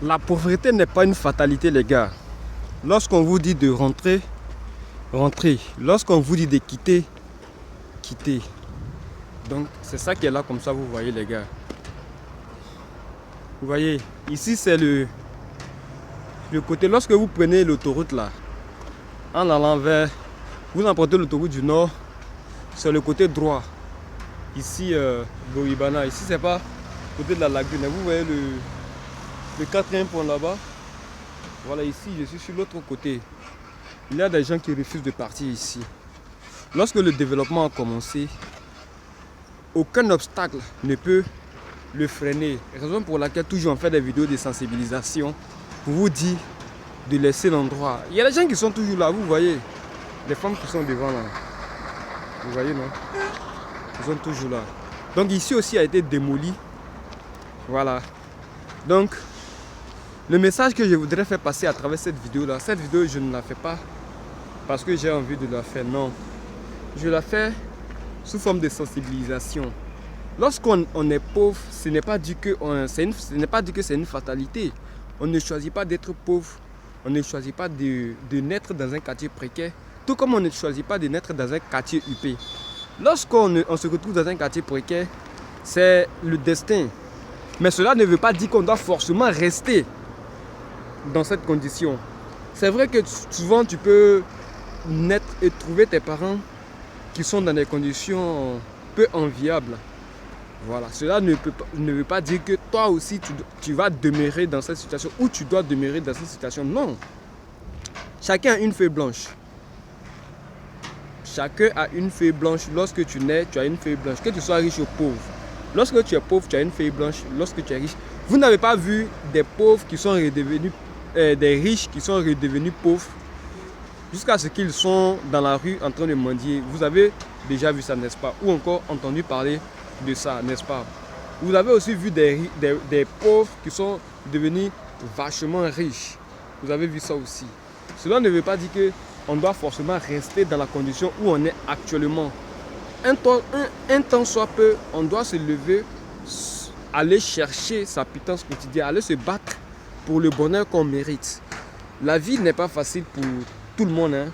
La pauvreté n'est pas une fatalité, les gars. Lorsqu'on vous dit de rentrer, rentrez. Lorsqu'on vous dit de quitter, quittez. Donc, c'est ça qui est là, comme ça, vous voyez, les gars. Vous voyez, ici, c'est le côté. Lorsque vous prenez l'autoroute, là, en allant vers... Vous empruntez l'autoroute du Nord, c'est le côté droit. Ici, Boïbana. Ici, c'est pas côté de la lagune. Vous voyez le quatrième point là-bas. Voilà, ici, je suis sur l'autre côté. Il y a des gens qui refusent de partir ici. Lorsque le développement a commencé, aucun obstacle ne peut le freiner. Raison pour laquelle toujours on fait des vidéos de sensibilisation pour vous dire de laisser l'endroit. Il y a des gens qui sont toujours là, vous voyez. Les femmes qui sont devant là. Vous voyez, non? Ils sont toujours là. Donc ici aussi a été démoli. Voilà. Donc, le message que je voudrais faire passer à travers cette vidéo là, cette vidéo je ne la fais pas parce que j'ai envie de la faire, non. Je la fais sous forme de sensibilisation. Lorsqu'on est pauvre, ce n'est pas dit que c'est une fatalité. On ne choisit pas d'être pauvre, on ne choisit pas de naître dans un quartier précaire, tout comme on ne choisit pas de naître dans un quartier huppé. Lorsqu'on se retrouve dans un quartier précaire, c'est le destin. Mais cela ne veut pas dire qu'on doit forcément rester dans cette condition. C'est vrai que souvent tu peux naître et trouver tes parents qui sont dans des conditions peu enviables. Voilà, cela ne veut pas dire que toi aussi tu vas demeurer dans cette situation ou tu dois demeurer dans cette situation. Non. Chacun a une feuille blanche. Chacun a une feuille blanche. Lorsque tu nais, tu as une feuille blanche. Que tu sois riche ou pauvre. Lorsque tu es pauvre, tu as une feuille blanche. Lorsque tu es riche, vous n'avez pas vu des pauvres qui sont redevenus, des riches qui sont redevenus pauvres jusqu'à ce qu'ils sont dans la rue en train de mendier. Vous avez déjà vu ça, n'est-ce pas? Ou encore entendu parler de ça, n'est-ce pas? Vous avez aussi vu des pauvres qui sont devenus vachement riches. Vous avez vu ça aussi. Cela ne veut pas dire qu'on doit forcément rester dans la condition où on est actuellement. Un temps soit peu, on doit se lever, aller chercher sa pitance quotidienne, aller se battre pour le bonheur qu'on mérite. La vie n'est pas facile pour tout le monde. Hein.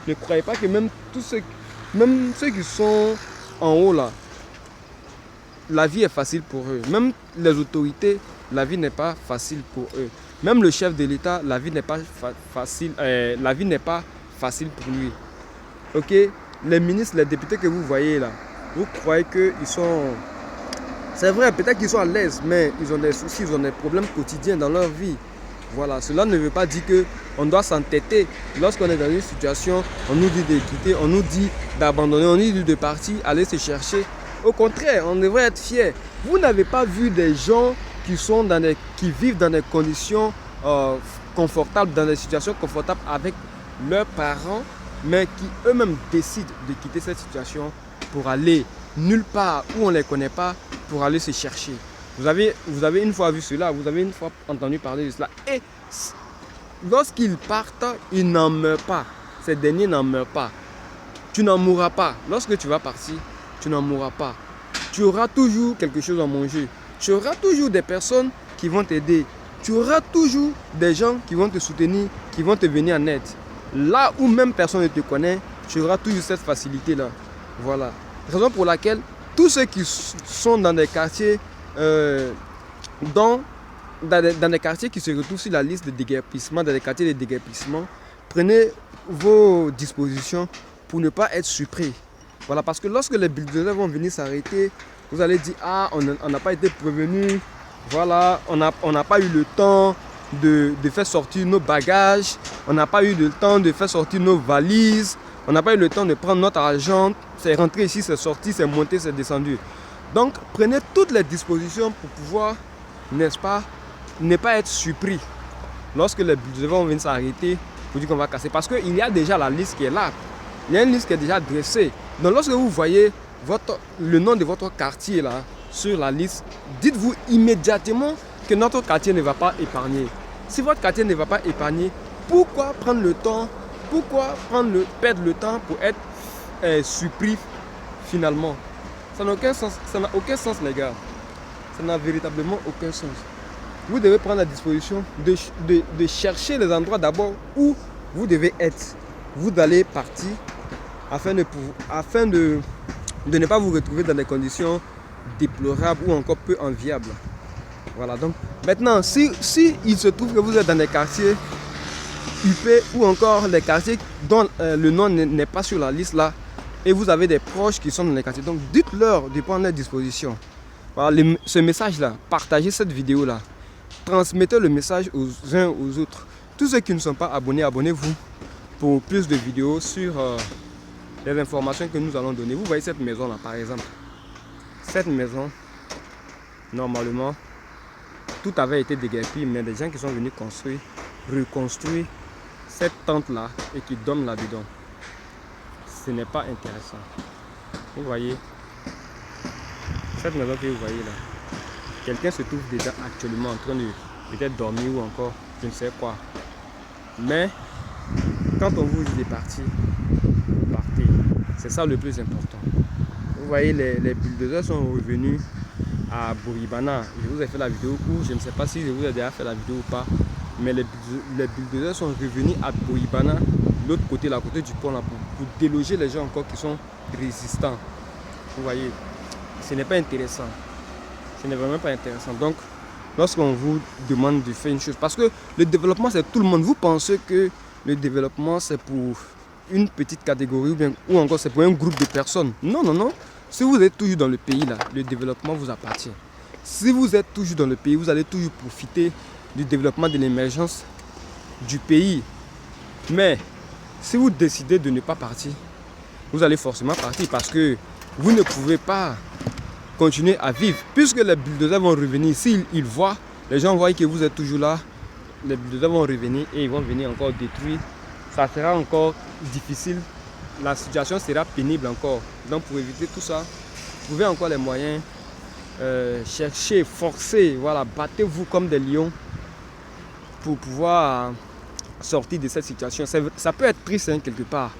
Ne croyez pas que même ceux qui sont en haut là, la vie est facile pour eux. Même les autorités, la vie n'est pas facile pour eux. Même le chef de l'État, la vie n'est pas facile. La vie n'est pas facile pour lui. Ok, les ministres, les députés que vous voyez là, vous croyez qu'ils sont... C'est vrai, peut-être qu'ils sont à l'aise, mais ils ont des soucis, ils ont des problèmes quotidiens dans leur vie. Voilà, cela ne veut pas dire qu'on doit s'entêter. Lorsqu'on est dans une situation, on nous dit de quitter, on nous dit d'abandonner, on nous dit de partir, aller se chercher. Au contraire, on devrait être fiers. Vous n'avez pas vu des gens qui vivent dans des conditions confortables, dans des situations confortables avec leurs parents, mais qui eux-mêmes décident de quitter cette situation pour aller nulle part où on ne les connaît pas, pour aller se chercher. Vous avez une fois vu cela, vous avez une fois entendu parler de cela. Et lorsqu'ils partent, ils n'en meurent pas. Ces derniers n'en meurent pas. Tu n'en mourras pas. Lorsque tu vas partir, tu n'en mourras pas. Tu auras toujours quelque chose à manger. Tu auras toujours des personnes qui vont t'aider. Tu auras toujours des gens qui vont te soutenir, qui vont te venir en aide. Là où même personne ne te connaît, tu auras toujours cette facilité-là. Voilà. Raison pour laquelle tous ceux qui sont dans des quartiers, dans des quartiers qui se retrouvent sur la liste de déguerpissement, dans des quartiers de déguerpissement, prenez vos dispositions pour ne pas être surpris. Voilà, parce que lorsque les bulldozers vont venir s'arrêter, vous allez dire, ah, on n'a pas été prévenu, voilà, on n'a pas eu le temps de faire sortir nos bagages, on n'a pas eu le temps de faire sortir nos valises, on n'a pas eu le temps de prendre notre argent, c'est rentré ici, c'est sorti, c'est monté, c'est descendu. Donc, prenez toutes les dispositions pour pouvoir, n'est-ce pas, ne pas être surpris. Lorsque les bulldozers vont venir s'arrêter, vous dites qu'on va casser. Parce qu'il y a déjà la liste qui est là. Il y a une liste qui est déjà dressée. Donc, lorsque vous voyez le nom de votre quartier là, sur la liste, dites-vous immédiatement que notre quartier ne va pas épargner. Si votre quartier ne va pas épargner, pourquoi prendre le temps, perdre le temps pour être surpris finalement? Ça n'a aucun sens, les gars. Ça n'a véritablement aucun sens. vous devez prendre la disposition de chercher les endroits d'abord où vous devez être. Vous allez partir afin de ne pas vous retrouver dans des conditions déplorables ou encore peu enviables. Voilà, donc maintenant, si il se trouve que vous êtes dans des quartiers huppés ou encore les quartiers dont le nom n'est pas sur la liste là, et vous avez des proches qui sont dans les quartiers, donc dites-leur de prendre leur disposition. Voilà, ce message-là, partagez cette vidéo-là, transmettez le message aux uns aux autres. Tous ceux qui ne sont pas abonnés, abonnez-vous pour plus de vidéos sur les informations que nous allons donner. Vous voyez cette maison-là, par exemple. Cette maison, normalement, tout avait été déguerpi, mais des gens qui sont venus reconstruire cette tente-là et qui dorment là-dedans. Ce n'est pas intéressant. Vous voyez, cette maison que vous voyez là, quelqu'un se trouve déjà actuellement en train de peut-être dormir ou encore je ne sais quoi. Mais quand on vous dit de partir, vous partez. C'est ça le plus important. Vous voyez, les bulldozers sont revenus à Bouribana. Je vous ai fait la vidéo courte, je ne sais pas si je vous ai déjà fait la vidéo ou pas. Mais les bulldozers sont revenus à Bouribana, l'autre côté, la côté du pont là, pour déloger les gens encore qui sont résistants. Vous voyez, ce n'est pas intéressant. Ce n'est vraiment pas intéressant. Donc, lorsqu'on vous demande de faire une chose, parce que le développement c'est tout le monde. Vous pensez que le développement c'est pour une petite catégorie ou encore c'est pour un groupe de personnes. Non, non, non. Si vous êtes toujours dans le pays là, le développement vous appartient. Si vous êtes toujours dans le pays, vous allez toujours profiter du développement, de l'émergence du pays. Mais si vous décidez de ne pas partir, vous allez forcément partir parce que vous ne pouvez pas continuer à vivre. Puisque les bulldozers vont revenir, s'ils voient, les gens voient que vous êtes toujours là, les bulldozers vont revenir et ils vont venir encore détruire. Ça sera encore difficile, la situation sera pénible encore. Donc pour éviter tout ça, trouvez encore les moyens, cherchez, forcez, voilà, battez-vous comme des lions pour pouvoir sortir de cette situation. Ça peut être triste hein, quelque part.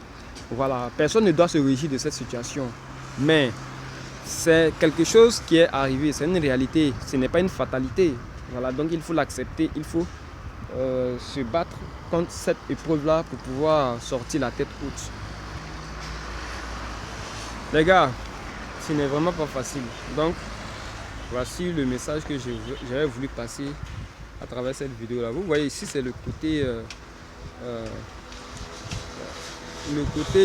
Voilà, personne ne doit se réjouir de cette situation. Mais c'est quelque chose qui est arrivé, c'est une réalité, ce n'est pas une fatalité. Voilà, donc il faut l'accepter, il faut se battre contre cette épreuve-là pour pouvoir sortir la tête haute. Les gars, ce n'est vraiment pas facile. Donc, voici le message que j'avais voulu passer à travers cette vidéo-là. Vous voyez ici, c'est le côté,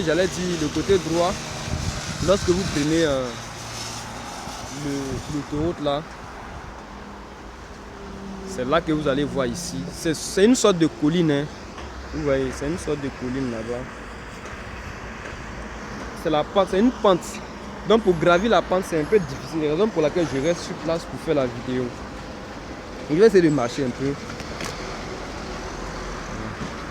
j'allais dire, le côté droit. Lorsque vous prenez l'autoroute là, c'est là que vous allez voir ici. C'est une sorte de colline. Hein. Vous voyez, c'est une sorte de colline là-bas. C'est la pente, c'est une pente. Donc pour gravir la pente, c'est un peu difficile. C'est la raison pour laquelle je reste sur place pour faire la vidéo. Donc, je vais essayer de marcher un peu.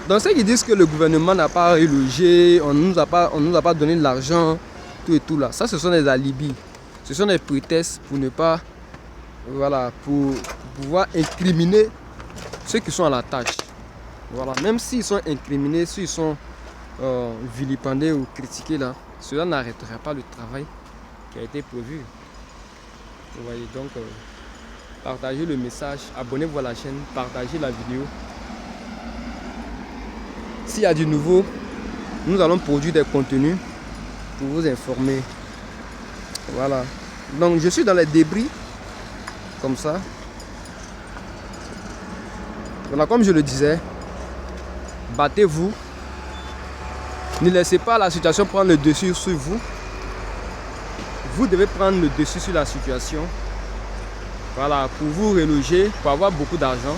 Donc ceux qui disent que le gouvernement n'a pas relogé, on nous a pas donné de l'argent, tout et tout là. Ça, ce sont des alibis. Ce sont des prétextes pour ne pas, voilà, pour pouvoir incriminer ceux qui sont à la tâche. Voilà, même s'ils sont incriminés, s'ils sont vilipendés ou critiqués là, cela n'arrêtera pas le travail qui a été prévu. Vous voyez, donc partagez le message, abonnez-vous à la chaîne, partagez la vidéo. S'il y a du nouveau, nous allons produire des contenus pour vous informer. Voilà. Donc je suis dans les débris, comme ça. Voilà, comme je le disais, battez-vous. Ne laissez pas la situation prendre le dessus sur vous. Vous devez prendre le dessus sur la situation. Voilà, pour vous reloger, pour avoir beaucoup d'argent,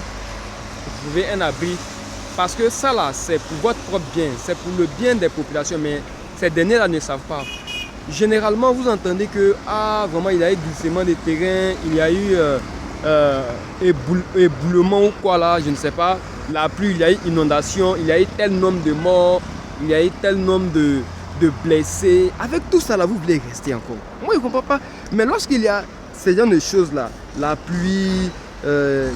pour trouver un abri. Parce que ça là, c'est pour votre propre bien, c'est pour le bien des populations, mais ces derniers là ne savent pas. Généralement, vous entendez que vraiment il y a eu glissement de terrain, il y a eu éboulement ou quoi là, je ne sais pas. La pluie, il y a eu inondation, il y a eu tel nombre de morts, il y a eu tel nombre de blessés. Avec tout ça là, vous voulez rester encore. Moi je ne comprends pas. Mais lorsqu'il y a ces genre de choses là, la pluie,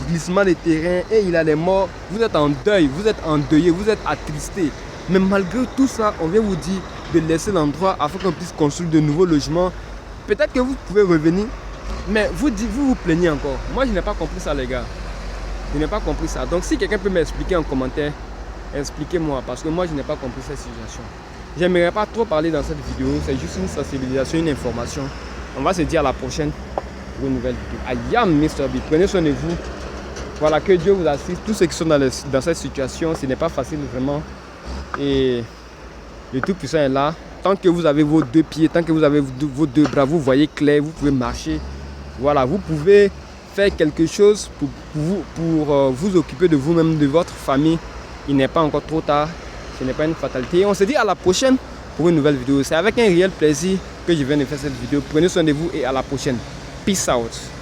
glissement de terrain et il y a les morts, vous êtes en deuil, vous êtes endeuillé, vous êtes attristé. Mais malgré tout ça, on vient vous dire de laisser l'endroit afin qu'on puisse construire de nouveaux logements. Peut-être que vous pouvez revenir, mais vous plaignez encore. Moi, je n'ai pas compris ça, les gars. Je n'ai pas compris ça. Donc si quelqu'un peut m'expliquer en commentaire, expliquez-moi, parce que moi je n'ai pas compris cette situation. J'aimerais pas trop parler dans cette vidéo, c'est juste une sensibilisation, une information. On va se dire à la prochaine pour une nouvelle vidéo. I am Mr. B. Prenez soin de vous. Voilà, que Dieu vous assiste. Tous ceux qui sont dans cette situation, ce n'est pas facile vraiment. Et le Tout-Puissant est là. Tant que vous avez vos deux pieds, tant que vous avez vos deux bras, vous voyez clair, vous pouvez marcher. Voilà, vous pouvez faire quelque chose pour vous occuper de vous-même, de votre famille. Il n'est pas encore trop tard. Ce n'est pas une fatalité. On se dit à la prochaine pour une nouvelle vidéo. C'est avec un réel plaisir que je viens de faire cette vidéo. Prenez soin de vous et à la prochaine. Peace out.